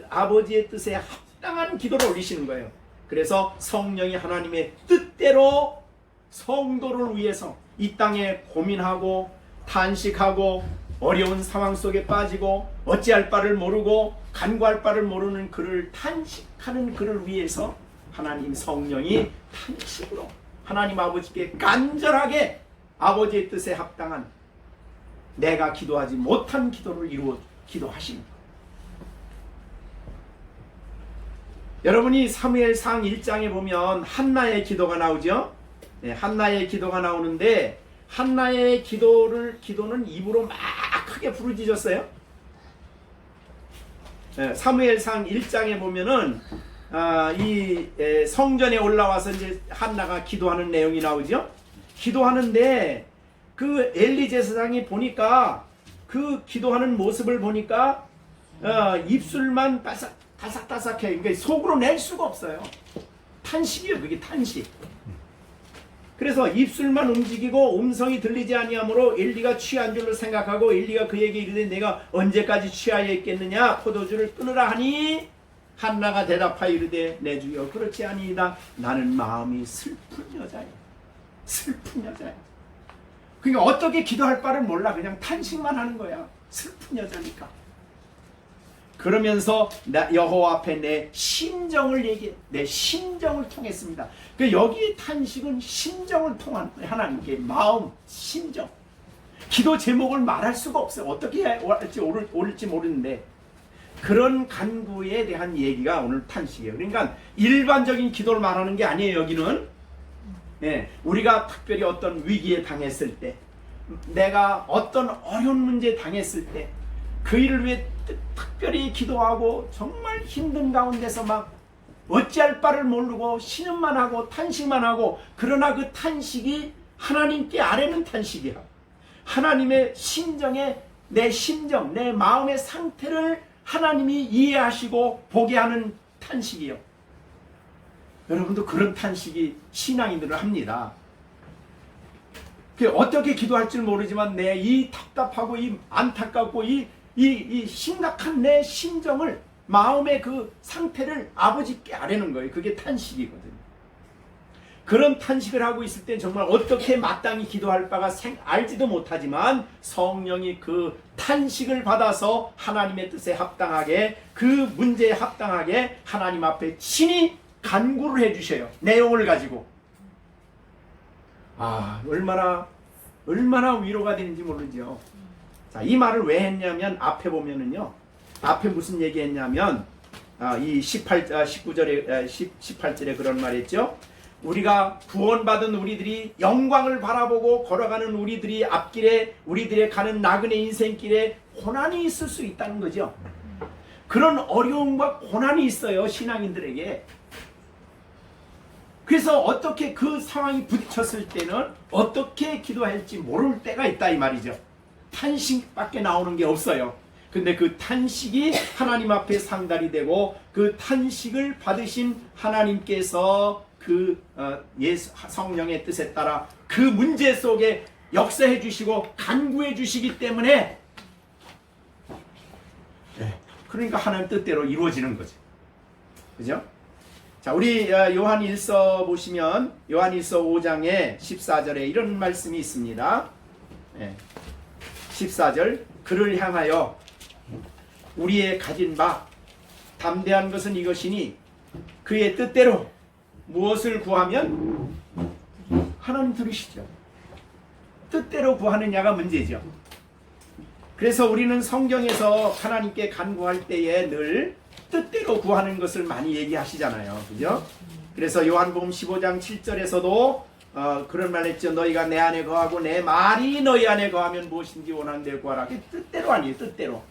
아버지의 뜻에 합당한 기도를 올리시는 거예요. 그래서 성령이 하나님의 뜻대로 성도를 위해서 이 땅에 고민하고 탄식하고 어려운 상황 속에 빠지고 어찌할 바를 모르고 간구할 바를 모르는 그를 탄식하는 그를 위해서 하나님 성령이 탄식으로 하나님 아버지께 간절하게 아버지의 뜻에 합당한 내가 기도하지 못한 기도를 이루어 기도하십니다. 여러분이 사무엘상 1장에 보면 한나의 기도가 나오죠. 네, 한나의 기도가 나오는데 한나의 기도는 입으로 막 크게 부르짖었어요. 네, 사무엘상 1장에 보면은 성전에 올라와서 이제 한나가 기도하는 내용이 나오죠. 기도하는데 그 엘리 제사장이 보니까 그 기도하는 모습을 보니까 입술만 바삭바삭해. 그러니까 속으로 낼 수가 없어요. 탄식이에요. 그게 탄식. 그래서 입술만 움직이고 음성이 들리지 아니하므로 엘리가 취한 줄로 생각하고 엘리가 그에게 이르되 내가 언제까지 취하여 있겠느냐 포도주를 끊으라 하니 한나가 대답하여 이르되 내 주여 그렇지 아니이다. 나는 마음이 슬픈 여자야. 슬픈 여자야. 그러니까 어떻게 기도할 바를 몰라. 그냥 탄식만 하는 거야. 슬픈 여자니까. 그러면서 여호와 앞에 내 심정을 얘기해. 내 심정을 통했습니다. 여기 탄식은 심정을 통한 하나님께 마음, 심정. 기도 제목을 말할 수가 없어요. 어떻게 할지 옳을지 모르는데 그런 간구에 대한 얘기가 오늘 탄식이에요. 그러니까 일반적인 기도를 말하는 게 아니에요. 여기는 우리가 특별히 어떤 위기에 당했을 때, 내가 어떤 어려운 문제에 당했을 때 그 일을 위해 특별히 기도하고 정말 힘든 가운데서 막 어찌할 바를 모르고 신음만 하고 탄식만 하고, 그러나 그 탄식이 하나님께 아뢰는 탄식이야. 하나님의 심정에 내 심정, 내 마음의 상태를 하나님이 이해하시고 보게 하는 탄식이요. 여러분도 그런 탄식이 신앙인들은 합니다. 어떻게 기도할 줄 모르지만 내 이 답답하고 이 안타깝고 이 심각한 내 심정을, 마음의 그 상태를 아버지께 아뢰는 거예요. 그게 탄식이거든요. 그런 탄식을 하고 있을 때 정말 어떻게 마땅히 기도할 바가 알지도 못하지만 성령이 그 탄식을 받아서 하나님의 뜻에 합당하게, 그 문제에 합당하게 하나님 앞에 친히 간구를 해주셔요. 내용을 가지고. 얼마나 위로가 되는지 모르죠. 자, 이 말을 왜 했냐면 앞에 보면은요. 앞에 무슨 얘기 했냐면 이 18절에 그런 말 했죠. 우리가 구원받은 우리들이 영광을 바라보고 걸어가는 우리들이 앞길에, 우리들의 가는 나그네 인생길에 고난이 있을 수 있다는 거죠. 그런 어려움과 고난이 있어요, 신앙인들에게. 그래서 어떻게 그 상황이 부딪혔을 때는 어떻게 기도해야 할지 모를 때가 있다 이 말이죠. 탄식밖에 나오는 게 없어요. 근데 그 탄식이 하나님 앞에 상달이 되고 그 탄식을 받으신 하나님께서 그 예수 성령의 뜻에 따라 그 문제 속에 역사해 주시고 간구해 주시기 때문에 그러니까 하나님 뜻대로 이루어지는 거죠. 그죠? 자, 우리 요한일서 보시면 요한일서 5장에 14절에 이런 말씀이 있습니다. 14절 그를 향하여 우리의 가진 바 담대한 것은 이것이니 그의 뜻대로 무엇을 구하면 하나님 들으시죠. 뜻대로 구하느냐가 문제죠. 그래서 우리는 성경에서 하나님께 간구할 때에 늘 뜻대로 구하는 것을 많이 얘기하시잖아요. 그죠? 그래서 요한복음 15장 7절에서도 그런 말 했죠. 너희가 내 안에 거하고 내 말이 너희 안에 거하면 무엇인지 원하는 대로 구하라. 그게 뜻대로 아니에요. 뜻대로.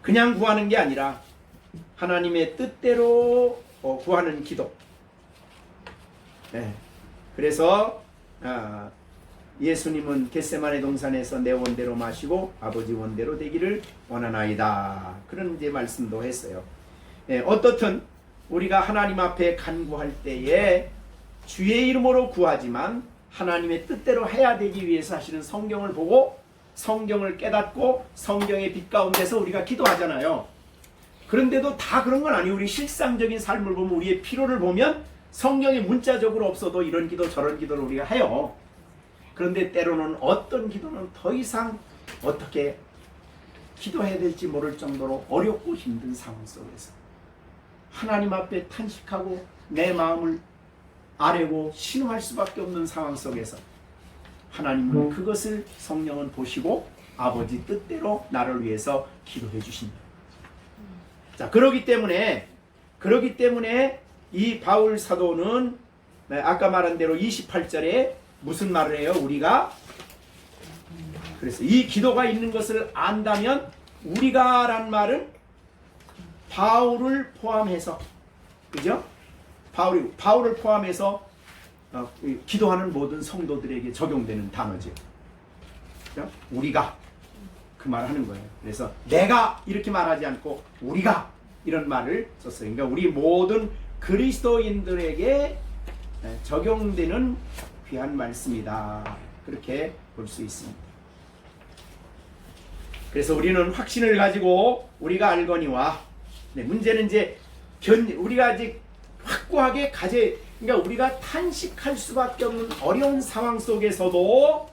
그냥 구하는 게 아니라 하나님의 뜻대로 구하는 기도. 그래서 예수님은 겟세마네 동산에서 내 원대로 마시고 아버지 원대로 되기를 원하나이다. 그런 이제 말씀도 했어요. 어떻든 우리가 하나님 앞에 간구할 때에 주의 이름으로 구하지만 하나님의 뜻대로 해야 되기 위해서 사실은 성경을 보고 성경을 깨닫고 성경의 빛 가운데서 우리가 기도하잖아요. 그런데도 다 그런 건 아니에요. 우리 실상적인 삶을 보면 우리의 필요를 보면 성경에 문자적으로 없어도 이런 기도 저런 기도를 우리가 해요. 그런데 때로는 어떤 기도는 더 이상 어떻게 기도해야 될지 모를 정도로 어렵고 힘든 상황 속에서 하나님 앞에 탄식하고 내 마음을 아뢰고 신음할 수밖에 없는 상황 속에서 하나님은 그것을 성령은 보시고 아버지 뜻대로 나를 위해서 기도해 주신다. 자, 그러기 때문에 이 바울 사도는 아까 말한 대로 28절에 무슨 말을 해요? 우리가 그래서 이 기도가 있는 것을 안다면 우리가 란 말은 바울을 포함해서, 그죠? 바울을 포함해서 기도하는 모든 성도들에게 적용되는 단어죠. 그죠? 우리가 그 말을 하는 거예요. 그래서 내가 이렇게 말하지 않고 우리가 이런 말을 썼어요. 그러니까 우리 모든 그리스도인들에게 적용되는 귀한 말씀이다. 그렇게 볼 수 있습니다. 그래서 우리는 확신을 가지고 우리가 알거니와 문제는 이제 우리가 이제 확고하게 그러니까 우리가 탄식할 수밖에 없는 어려운 상황 속에서도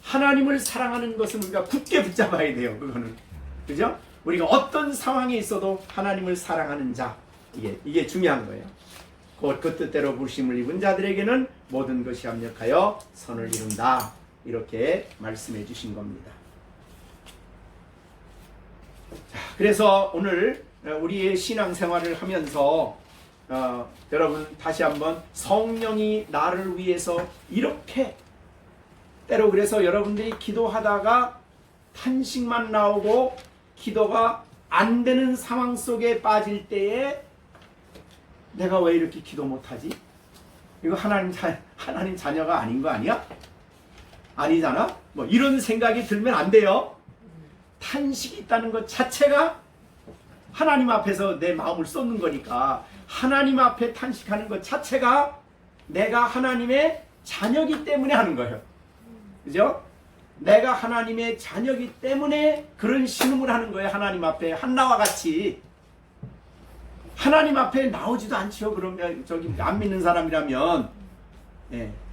하나님을 사랑하는 것은 우리가 굳게 붙잡아야 돼요. 그거는 그죠? 우리가 어떤 상황에 있어도 하나님을 사랑하는 자, 이게 중요한 거예요. 곧 그 뜻대로 부르심을 입은 자들에게는 모든 것이 합력하여 선을 이룬다. 이렇게 말씀해 주신 겁니다. 자, 그래서 오늘 우리의 신앙생활을 하면서 여러분 다시 한번 성령이 나를 위해서 이렇게 때로 그래서 여러분들이 기도하다가 탄식만 나오고 기도가 안 되는 상황 속에 빠질 때에 내가 왜 이렇게 기도 못하지? 이거 하나님 자녀가 아닌 거 아니야? 아니잖아? 뭐 이런 생각이 들면 안 돼요. 탄식이 있다는 것 자체가 하나님 앞에서 내 마음을 쏟는 거니까 하나님 앞에 탄식하는 것 자체가 내가 하나님의 자녀이기 때문에 하는 거예요. 그죠? 내가 하나님의 자녀이기 때문에 그런 신음을 하는 거예요. 하나님 앞에 한나와 같이. 하나님 앞에 나오지도 않죠. 그러면 안 믿는 사람이라면.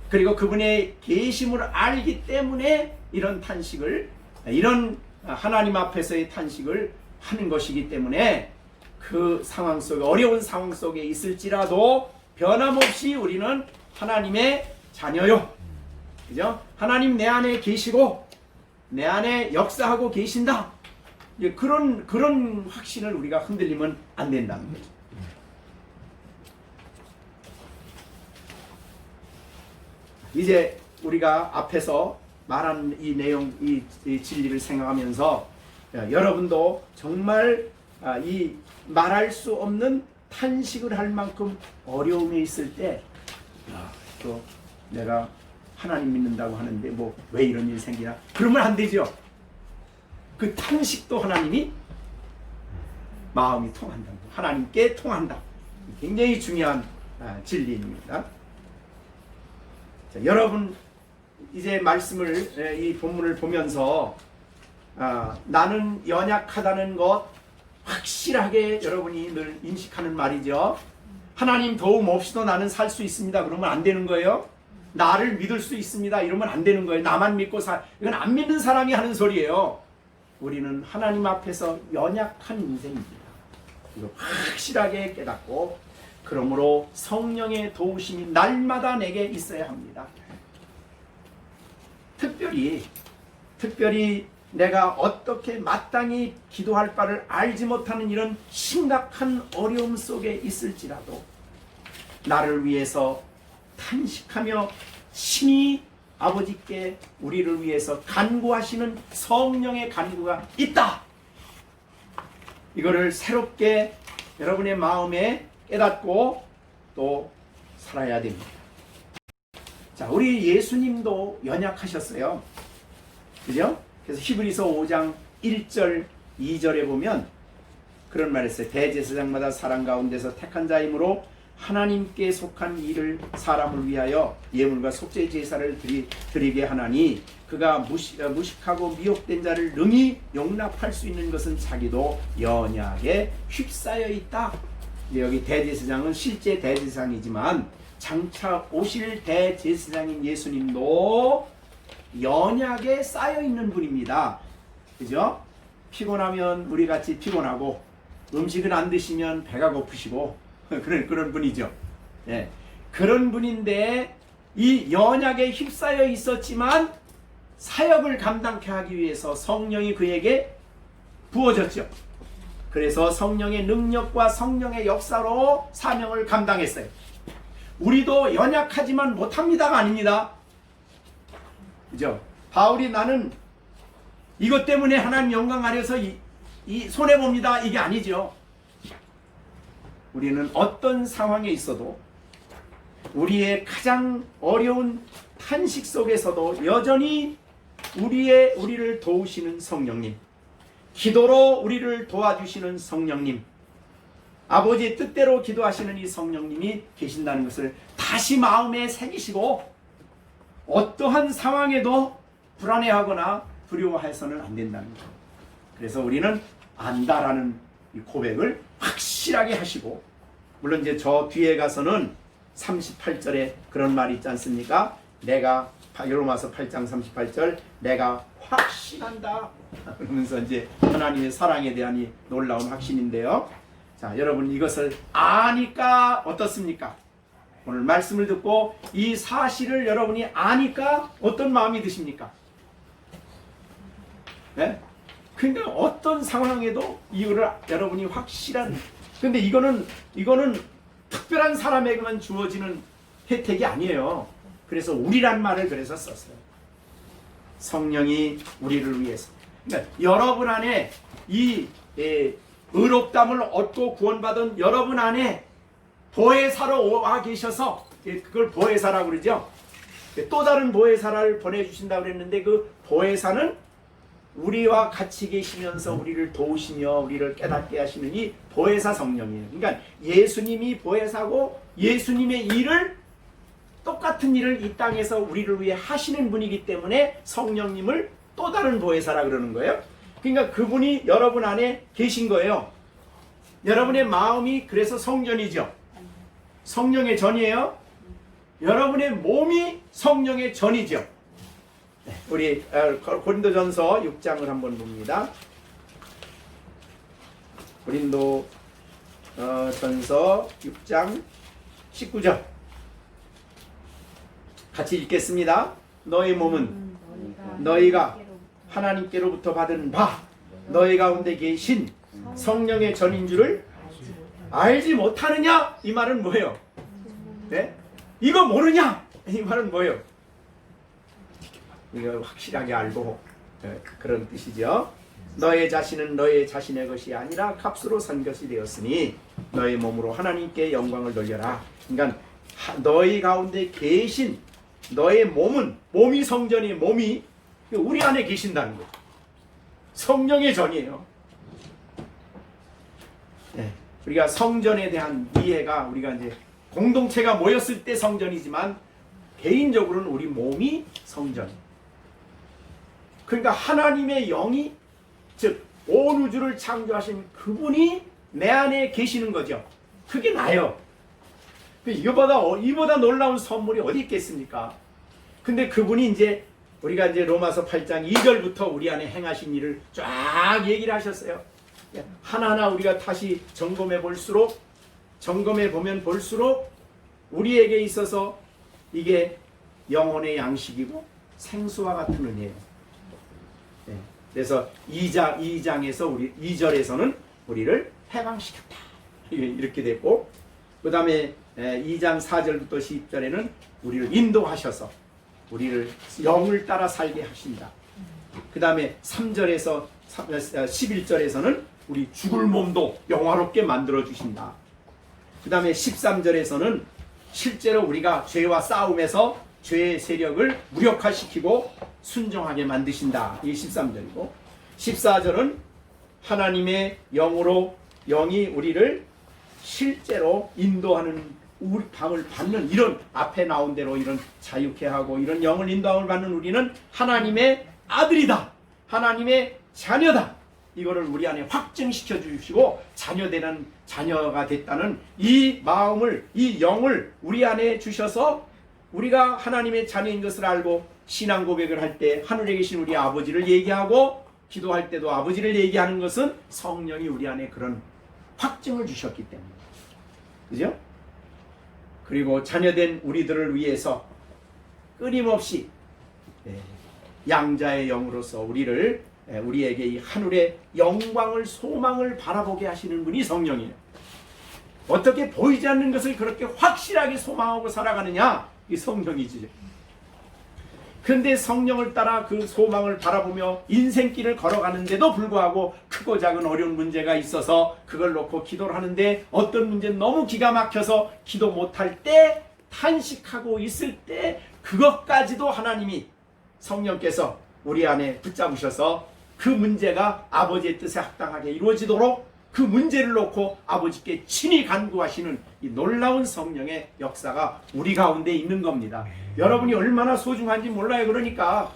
그리고 그분의 계심을 알기 때문에 이런 탄식을, 이런 하나님 앞에서의 탄식을 하는 것이기 때문에 그 상황 속에, 어려운 상황 속에 있을지라도 변함없이 우리는 하나님의 자녀요. 그죠? 하나님 내 안에 계시고 내 안에 역사하고 계신다. 그런 확신을 우리가 흔들리면 안 된다는 거죠. 이제 우리가 앞에서 말한 이 내용, 이 진리를 생각하면서 여러분도 정말 이 말할 수 없는 탄식을 할 만큼 어려움이 있을 때 또 내가 하나님 믿는다고 하는데 뭐 왜 이런 일이 생기나? 그러면 안 되죠. 그 탄식도 하나님이 마음이 통한다. 하나님께 통한다. 굉장히 중요한 진리입니다. 자, 여러분 이제 말씀을 이 본문을 보면서 나는 연약하다는 것 확실하게 여러분이 늘 인식하는 말이죠. 하나님 도움 없이도 나는 살 수 있습니다. 그러면 안 되는 거예요. 나를 믿을 수 있습니다. 이러면 안 되는 거예요. 나만 믿고 이건 안 믿는 사람이 하는 소리예요. 우리는 하나님 앞에서 연약한 인생입니다. 이거 확실하게 깨닫고 그러므로 성령의 도우심이 날마다 내게 있어야 합니다. 특별히 내가 어떻게 마땅히 기도할 바를 알지 못하는 이런 심각한 어려움 속에 있을지라도 나를 위해서 탄식하며 신이 아버지께 우리를 위해서 간구하시는 성령의 간구가 있다. 이거를 새롭게 여러분의 마음에 깨닫고 또 살아야 됩니다. 자, 우리 예수님도 연약하셨어요. 그죠? 그래서 히브리서 5장 1절 2절에 보면 그런 말을 했어요. 대제사장마다 사람 가운데서 택한 자이므로 하나님께 속한 일을 사람을 위하여 예물과 속죄 제사를 드리게 하나니 그가 무식하고 미혹된 자를 능히 용납할 수 있는 것은 자기도 연약에 휩싸여 있다. 여기 대제사장은 실제 대제사장이지만 장차 오실 대제사장인 예수님도 연약에 쌓여 있는 분입니다. 그죠? 피곤하면 우리 같이 피곤하고 음식을 안 드시면 배가 고프시고 그런 분이죠. 예. 그런 분인데 이 연약에 휩싸여 있었지만 사역을 감당케 하기 위해서 성령이 그에게 부어졌죠. 그래서 성령의 능력과 성령의 역사로 사명을 감당했어요. 우리도 연약하지만 못합니다가 아닙니다. 그죠? 바울이 나는 이것 때문에 하나님 영광 아래서 이 손해봅니다. 이게 아니죠. 우리는 어떤 상황에 있어도 우리의 가장 어려운 탄식 속에서도 여전히 우리를 도우시는 성령님, 기도로 우리를 도와주시는 성령님, 아버지의 뜻대로 기도하시는 이 성령님이 계신다는 것을 다시 마음에 새기시고 어떠한 상황에도 불안해하거나 두려워해서는 안 된다는 거예요. 그래서 우리는 안다라는 이 고백을 확실하게 하시고, 물론 이제 저 뒤에 가서는 38절에 그런 말이 있지 않습니까? 내가 로마서 8장 38절 내가 확신한다 그러면서 이제 하나님의 사랑에 대한 이 놀라운 확신인데요. 자, 여러분 이것을 아니까 어떻습니까? 오늘 말씀을 듣고 이 사실을 여러분이 아니까 어떤 마음이 드십니까? 네? 그러니까 어떤 상황에도 이유를 여러분이 확실한, 근데 이거는 특별한 사람에게만 주어지는 혜택이 아니에요. 그래서 우리란 말을 그래서 썼어요. 성령이 우리를 위해서. 그러니까 여러분 안에 이 의롭담을 얻고 구원받은 여러분 안에 보혜사로 와 계셔서, 그걸 보혜사라고 그러죠. 또 다른 보혜사를 보내주신다고 그랬는데 그 보혜사는 우리와 같이 계시면서 우리를 도우시며 우리를 깨닫게 하시는 이 보혜사 성령이에요. 그러니까 예수님이 보혜사고 예수님의 일을, 똑같은 일을 이 땅에서 우리를 위해 하시는 분이기 때문에 성령님을 또 다른 보혜사라 그러는 거예요. 그러니까 그분이 여러분 안에 계신 거예요. 여러분의 마음이 그래서 성전이죠. 성령의 전이에요. 여러분의 몸이 성령의 전이죠. 우리 고린도전서 6장을 한번 봅니다. 고린도전서 6장 19절 같이 읽겠습니다. 너희 몸은 너희가 하나님께로부터 받은 바 너희 가운데 계신 성령의 전인 줄을 알지 못하느냐? 이 말은 뭐예요? 네? 이거 모르냐? 이 말은 뭐예요? 이거 확실하게 알고, 그런 뜻이죠. 너의 자신은 너의 자신의 것이 아니라 값으로 산 것이 되었으니 너의 몸으로 하나님께 영광을 돌려라. 그러니까 너희 가운데 계신 너의 몸이 성전이, 몸이 우리 안에 계신다는 거죠. 성령의 전이에요. 네. 우리가 성전에 대한 이해가 우리가 이제 공동체가 모였을 때 성전이지만 개인적으로는 우리 몸이 성전. 그러니까 하나님의 영이 즉 온 우주를 창조하신 그분이 내 안에 계시는 거죠. 그게 나요. 이보다 놀라운 선물이 어디 있겠습니까? 근데 그분이 이제 우리가 이제 로마서 8장 2절부터 우리 안에 행하신 일을 쫙 얘기를 하셨어요. 하나하나 우리가 다시 점검해 보면 볼수록 우리에게 있어서 이게 영혼의 양식이고 생수와 같은 은혜예요. 그래서 2절에서는 우리를 해방시켰다. 이렇게 됐고, 그 다음에 2장 4절부터 10절에는 우리를 인도하셔서 우리를 영을 따라 살게 하신다. 그 다음에 3절에서 11절에서는 우리 죽을 몸도 영화롭게 만들어 주신다. 그 다음에 13절에서는 실제로 우리가 죄와 싸움에서 죄의 세력을 무력화시키고 순종하게 만드신다. 이게 13절이고, 14절은 하나님의 영이 우리를 실제로 인도하는 우리 방을 받는, 이런 앞에 나온 대로 이런 자유케 하고 이런 영을 인도함을 받는 우리는 하나님의 아들이다, 하나님의 자녀다, 이거를 우리 안에 확증시켜 주시고 자녀가 됐다는 이 마음을, 이 영을 우리 안에 주셔서 우리가 하나님의 자녀인 것을 알고 신앙 고백을 할 때 하늘에 계신 우리 아버지를 얘기하고 기도할 때도 아버지를 얘기하는 것은 성령이 우리 안에 그런 확증을 주셨기 때문입니다. 그죠? 그리고 자녀된 우리들을 위해서 끊임없이 양자의 영으로서 우리에게 이 하늘의 영광을, 소망을 바라보게 하시는 분이 성령이에요. 어떻게 보이지 않는 것을 그렇게 확실하게 소망하고 살아가느냐? 이 성령이지. 그런데 성령을 따라 그 소망을 바라보며 인생길을 걸어가는데도 불구하고 크고 작은 어려운 문제가 있어서 그걸 놓고 기도를 하는데, 어떤 문제는 너무 기가 막혀서 기도 못할 때, 탄식하고 있을 때, 그것까지도 하나님이, 성령께서 우리 안에 붙잡으셔서 그 문제가 아버지의 뜻에 합당하게 이루어지도록 그 문제를 놓고 아버지께 친히 간구하시는 이 놀라운 성령의 역사가 우리 가운데 있는 겁니다. 여러분이 얼마나 소중한지 몰라요. 그러니까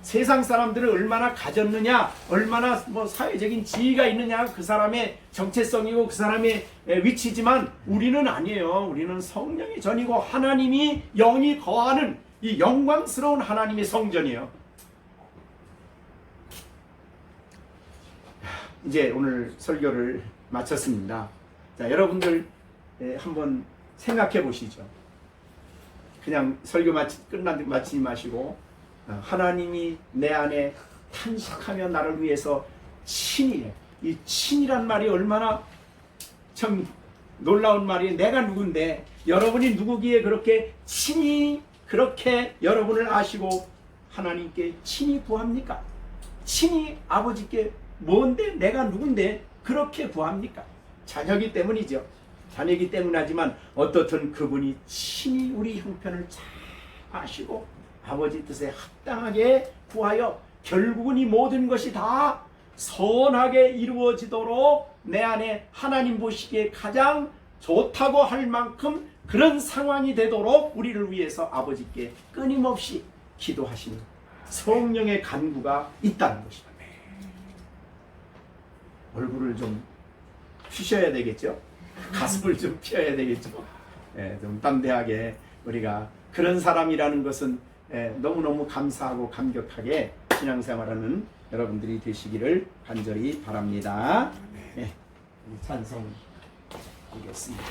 세상 사람들을 얼마나 가졌느냐, 얼마나 사회적인 지위가 있느냐, 그 사람의 정체성이고 그 사람의 위치지만 우리는 아니에요. 우리는 성령의 전이고 하나님이 영이 거하는 이 영광스러운 하나님의 성전이에요. 이제 오늘 설교를 마쳤습니다. 자, 여러분들 한번 생각해 보시죠. 그냥 설교 마치지 마시고 하나님이 내 안에 탄식하며 나를 위해서 친히, 이 친이란 말이 얼마나 참 놀라운 말이에요. 내가 누군데, 여러분이 누구기에 그렇게 친히, 그렇게 여러분을 아시고 하나님께 친히 구합니까? 친히 아버지께 뭔데, 내가 누군데 그렇게 구합니까? 자녀기 때문이죠. 자녀기 때문하지만 어떻든 그분이 친히 우리 형편을 잘 아시고 아버지 뜻에 합당하게 구하여 결국은 이 모든 것이 다 선하게 이루어지도록 내 안에 하나님 보시기에 가장 좋다고 할 만큼 그런 상황이 되도록 우리를 위해서 아버지께 끊임없이 기도하시는 성령의 간구가 있다는 것입니다. 얼굴을 좀 펴셔야 되겠죠? 가슴을 좀 펴야 되겠죠? 좀 담대하게 우리가 그런 사람이라는 것은 너무너무 감사하고 감격하게 신앙생활하는 여러분들이 되시기를 간절히 바랍니다. 찬송 드리겠습니다.